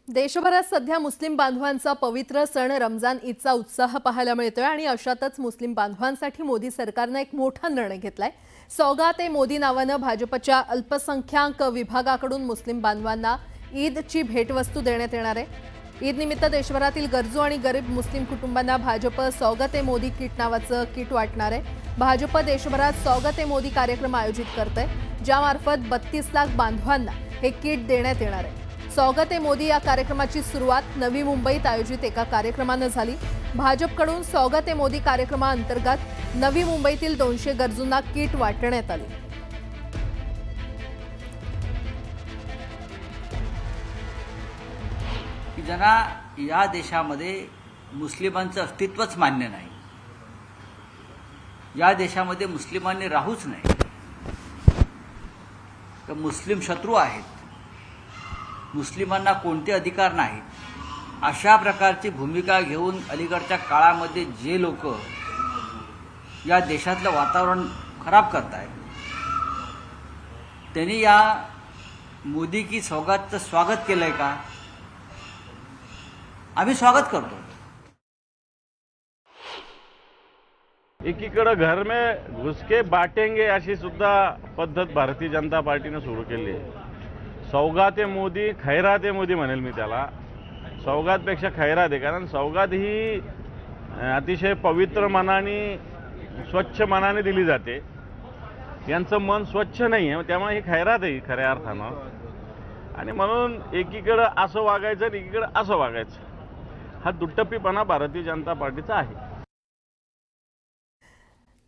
देशभरात सध्या मुस्लिम बांधवांचा पवित्र सण रमजान ईदचा उत्साह पाहायला मिळतोय आणि अशातच मुस्लिम बांधवांसाठी मोदी सरकारने एक मोठा निर्णय घेतलाय। सौगात-ए-मोदी नावानं भाजपच्या अल्पसंख्याक विभागाकडून मुस्लिम बांधवांना ईदची भेटवस्तू देण्यात येणार आहे। ईद निमित्त देशभरातील गरजू आणि गरीब मुस्लिम कुटुंबांना भाजप सौगात-ए-मोदी किट नावाचं किट वाटणार आहे। भाजप देशभरात सौगात-ए-मोदी कार्यक्रम आयोजित करते, ज्यामार्फत 32 लाख बांधवांना हे किट देण्यात येणार आहे। सौगात-ए-मोदी या कार्यक्रमाची सुरुवात नवी मुंबईत आयोजित एका कार्यक्रमाने झाली। भाजपकडून सौगात-ए-मोदी कार्यक्रमाअंतर्गत नवी मुंबईतील 200 गरजूंना किट वाटण्यात आली। ज्यांना या देशामध्ये मुस्लिमांचं अस्तित्वच मान्य नाही, या देशामध्ये मुस्लिमांनी राहूच नाही, तर मुस्लिम शत्रू आहेत, मुस्लिमांना कोणते अधिकार नाहीत, अशा प्रकारची भूमिका घेऊन अलीकडच्या काळामध्ये जे लोक या देशातलं वातावरण खराब करतायत, त्यांनी या मोदी की सौगातचं स्वागत केलंय का? आम्ही स्वागत करतो। एकीकडे घर में घुस के बांटेंगे अशी सुद्धा पद्धत भारतीय जनता पार्टीने सुरू केली आहे। सौगात-ए-मोदी, खैरात-ए-मोदी म्हणेल मी त्याला। सौगातपेक्षा खैरात आहे, कारण सौगात ही अतिशय पवित्र मनाने, स्वच्छ मनाने दिली जाते। यांचं मन स्वच्छ नाही आहे, त्यामुळे ही खैरात आहे खऱ्या अर्थानं। आणि म्हणून एकीकडे असं वागायचं आणि एकीकडे असं वागायचं, हा दुट्टप्पीपणा भारतीय जनता पार्टीचा आहे।